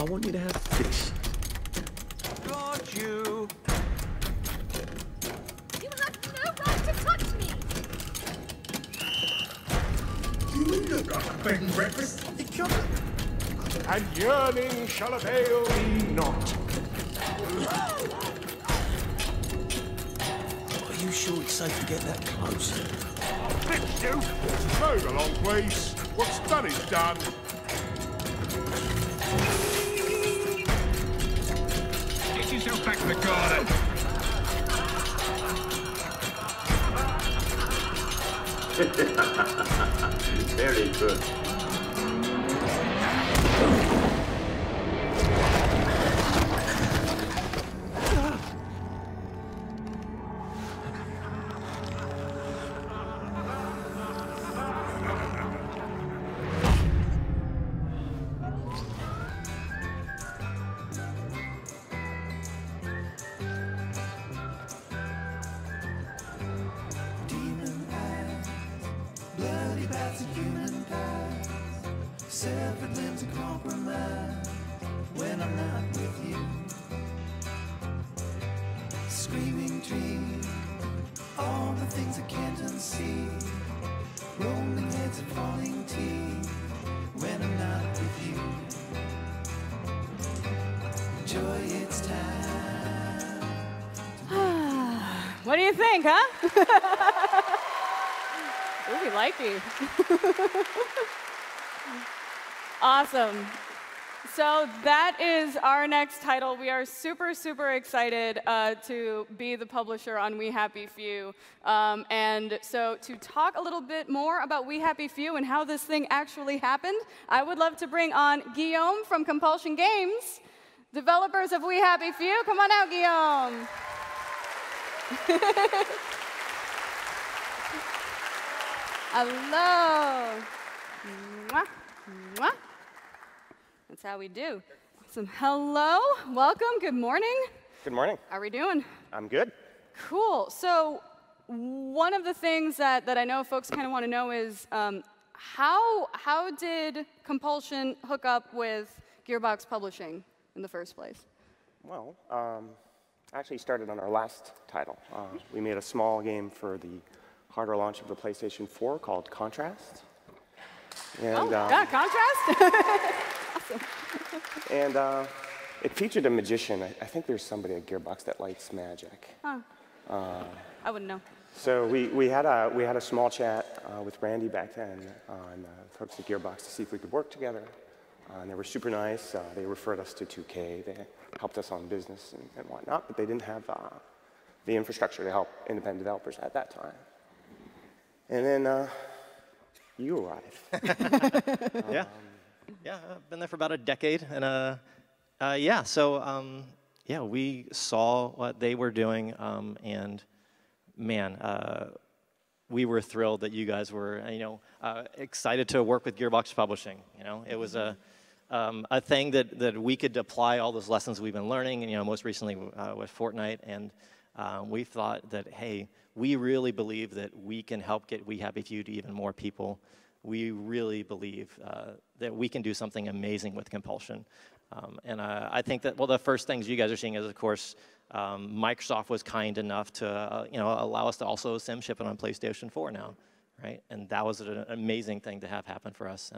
want you to have fish. Got you. You have no right to touch me! You look like a bed and breakfast. You come. And yearning shall avail thee not. Are you sure it's safe to get that close? Fix you. Move along, please. What's done is done. Get yourself back to the garden. Very good. What do you think, huh? Ooh, we like you. Awesome. So that is our next title. We are super, super excited to be the publisher on We Happy Few. And so to talk a little bit more about We Happy Few and how this thing actually happened, I would love to bring on Guillaume from Compulsion Games, developers of We Happy Few. Come on out, Guillaume. Hello. Mwah, mwah. That's how we do. Awesome. Hello. Welcome. Good morning. Good morning. How are we doing? I'm good. Cool. So one of the things that I know folks kind of want to know is how did Compulsion hook up with Gearbox Publishing in the first place? Well, actually started on our last title. We made a small game for the hardware launch of the PlayStation 4 called Contrast. And, yeah, Contrast? Awesome. And it featured a magician. I think there's somebody at Gearbox that likes magic. Huh. I wouldn't know. So we had a small chat with Randy back then and folks at Gearbox to see if we could work together. And they were super nice. They referred us to 2K. They helped us on business and whatnot, but they didn't have the infrastructure to help independent developers at that time. And then you arrived. Yeah, I've been there for about a decade, and yeah, so yeah, we saw what they were doing, and man, we were thrilled that you guys were, excited to work with Gearbox Publishing. It was a thing that we could apply all those lessons we've been learning, and most recently with Fortnite, and we thought that, hey, we really believe that we can help get We Happy Few to even more people. We really believe that we can do something amazing with Compulsion. And I think that, well, the first things you guys are seeing is, of course, Microsoft was kind enough to allow us to also sim ship it on PlayStation 4 now, right? And that was an amazing thing to have happen for us.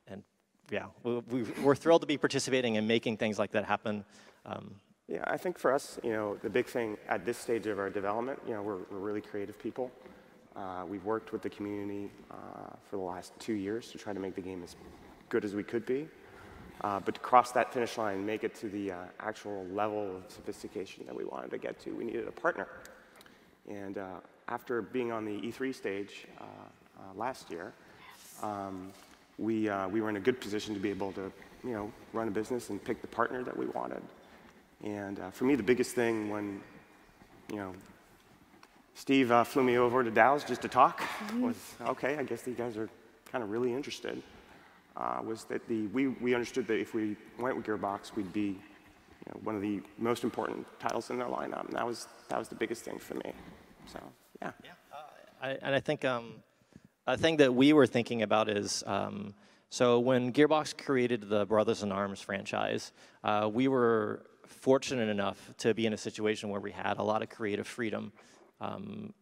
And yeah, we're thrilled to be participating and making things like that happen. Yeah, I think for us, the big thing at this stage of our development, we're really creative people. We've worked with the community for the last 2 years to try to make the game as good as we could be. But to cross that finish line, make it to the actual level of sophistication that we wanted to get to, we needed a partner. And after being on the E3 stage last year, we were in a good position to be able to, run a business and pick the partner that we wanted. And for me, the biggest thing when, Steve flew me over to Dallas just to talk was, okay, I guess you guys are kind of really interested. Was that we understood that if we went with Gearbox, we'd be one of the most important titles in their lineup, and that was the biggest thing for me. So yeah. And I think a thing that we were thinking about is So when Gearbox created the Brothers in Arms franchise, we were fortunate enough to be in a situation where we had a lot of creative freedom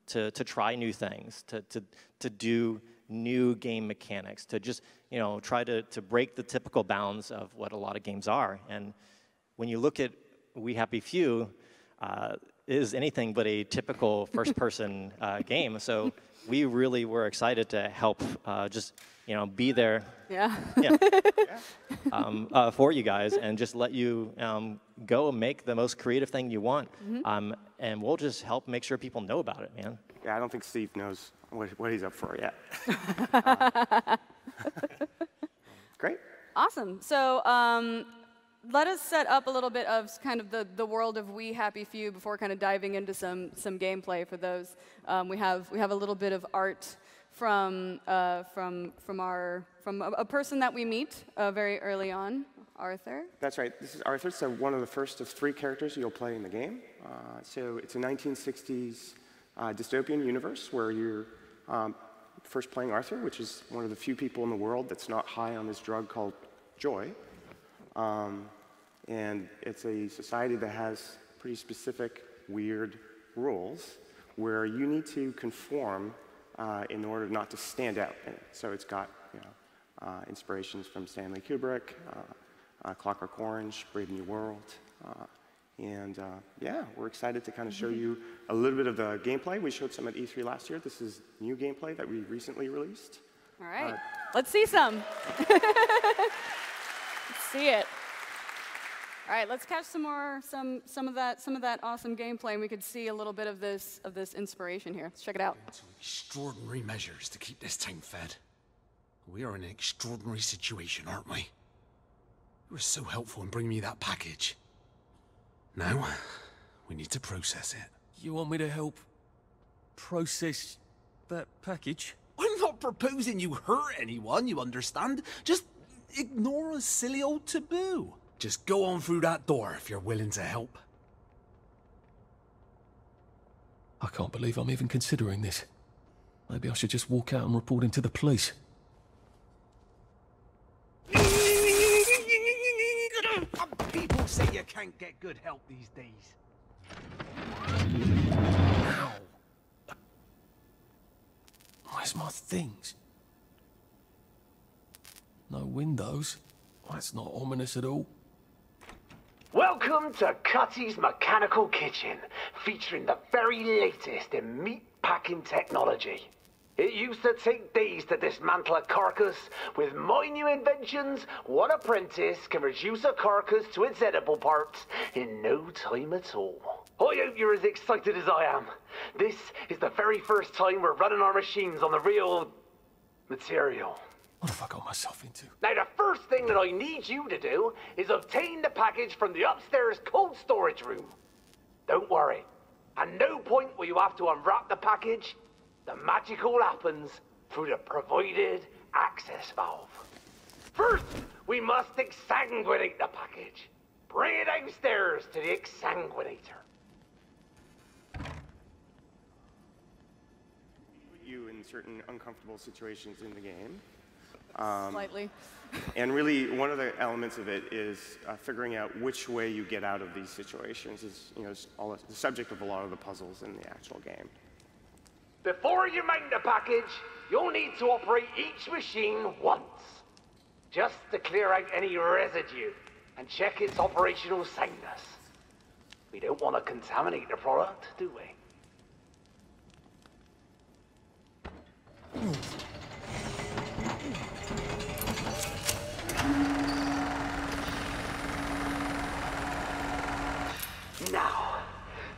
to try new things, to do new game mechanics, to just try to break the typical bounds of what a lot of games are. And when you look at We Happy Few, is anything but a typical first-person game. So we really were excited to help just be there for you guys and just let you go and make the most creative thing you want. And we'll just help make sure people know about it, man. Yeah, I don't think Steve knows what he's up for yet. Great. Awesome. So let us set up a little bit of kind of the world of We Happy Few before kind of diving into some gameplay for those. We have a little bit of art from a person that we meet very early on, Arthur. That's right. This is Arthur. So one of the first of 3 characters you'll play in the game. So it's a 1960s dystopian universe where you're first playing Arthur, which is one of the few people in the world that's not high on this drug called joy. And it's a society that has pretty specific, weird rules where you need to conform in order not to stand out in it. So it's got inspirations from Stanley Kubrick, Clockwork Orange, Brave New World. Yeah, we're excited to kind of show you a little bit of the gameplay. We showed some at E3 last year. This is new gameplay that we recently released. All right, let's see some. Let's see it. All right, let's catch some of that awesome gameplay, and we could see a little bit of this inspiration here. Let's check it out. Extraordinary measures to keep this town fed. We are in an extraordinary situation, aren't we? You were so helpful in bringing me that package. Now, we need to process it. You want me to help process that package? I'm not proposing you hurt anyone, you understand? Just ignore a silly old taboo. Just go on through that door if you're willing to help. I can't believe I'm even considering this. Maybe I should just walk out and report him to the police. People say you can't get good help these days. Ow. Where's my things? No windows? That's not ominous at all. Welcome to Cutty's Mechanical Kitchen, featuring the very latest in meat packing technology. It used to take days to dismantle a carcass. With my new inventions, one apprentice can reduce a carcass to its edible parts in no time at all. I hope you're as excited as I am. This is the very first time we're running our machines on the real material. What have I got myself into? Now, the first thing that I need you to do is obtain the package from the upstairs cold storage room. Don't worry. At no point will you have to unwrap the package. The magic all happens through the provided access valve. First, we must exsanguinate the package. Bring it downstairs to the exsanguinator. Put you in certain uncomfortable situations in the game. Slightly. And really, one of the elements of it is figuring out which way you get out of these situations is, the subject of a lot of the puzzles in the actual game. Before you mount the package, you'll need to operate each machine once, just to clear out any residue and check its operational soundness. We don't want to contaminate the product, do we? Now,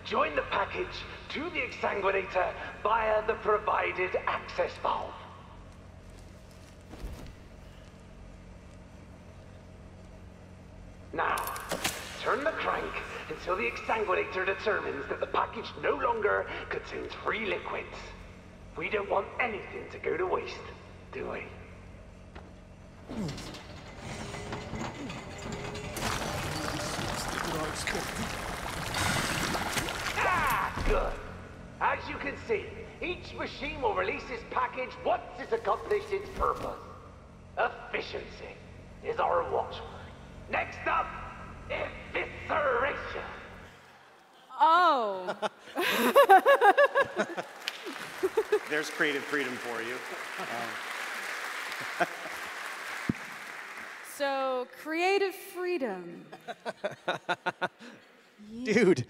join the package to the exsanguinator via the provided access valve. Now, turn the crank until the exsanguinator determines that the package no longer contains free liquids. We don't want anything to go to waste, do we? Good. As you can see, each machine will release its package once it's accomplished its purpose. Efficiency is our watchword. Next up, evisceration. Oh. There's creative freedom for you. So, creative freedom. Dude.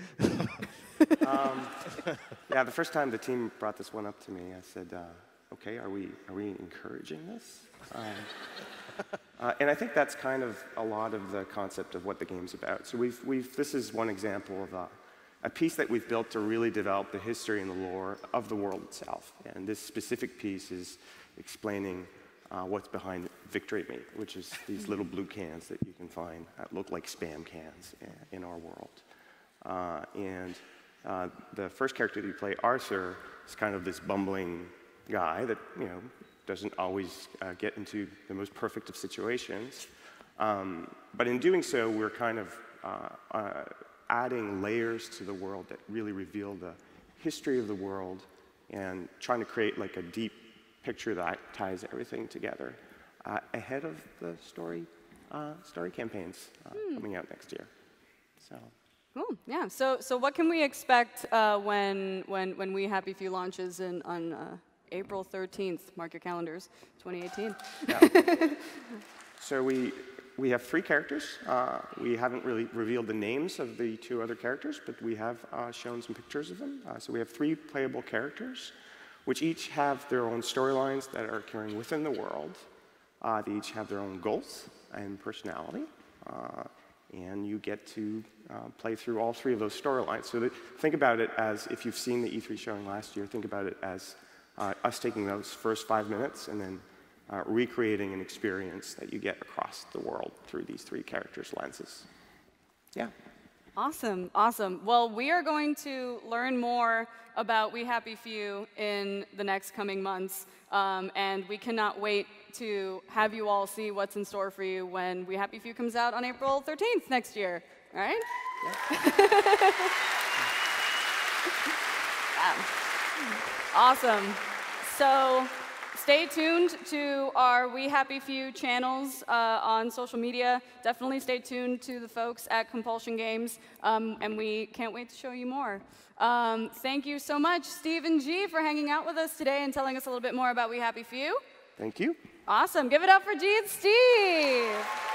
Yeah, the first time the team brought this one up to me, I said, okay, are we encouraging this? And I think that's kind of a lot of the concept of what the game's about. So this is one example of a piece that we've built to really develop the history and the lore of the world itself. And this specific piece is explaining what's behind Victory Meat, which is these little blue cans that you can find that look like Spam cans in our world. The first character that you play, Arthur, is kind of this bumbling guy that doesn't always get into the most perfect of situations. But in doing so, we're kind of adding layers to the world that really reveal the history of the world and trying to create like a deep picture that ties everything together ahead of the story campaigns coming out next year. So. Cool. Yeah. So what can we expect when We Happy Few launches on April 13th? Mark your calendars. 2018. Yeah. So we have 3 characters. We haven't really revealed the names of the 2 other characters, but we have shown some pictures of them. So we have 3 playable characters, which each have their own storylines that are occurring within the world. They each have their own goals and personality. And you get to play through all 3 of those storylines. So think about it as, if you've seen the E3 showing last year, think about it as us taking those first 5 minutes and then recreating an experience that you get across the world through these 3 characters' lenses. Yeah. Awesome, awesome. Well, we are going to learn more about We Happy Few in the next coming months, and we cannot wait to have you all see what's in store for you when We Happy Few comes out on April 13th next year. All right? Yeah. Awesome. So stay tuned to our We Happy Few channels on social media. Definitely stay tuned to the folks at Compulsion Games, and we can't wait to show you more. Thank you so much, Steve and G, for hanging out with us today and telling us a little bit more about We Happy Few. Thank you. Awesome. Give it up for G and Steve.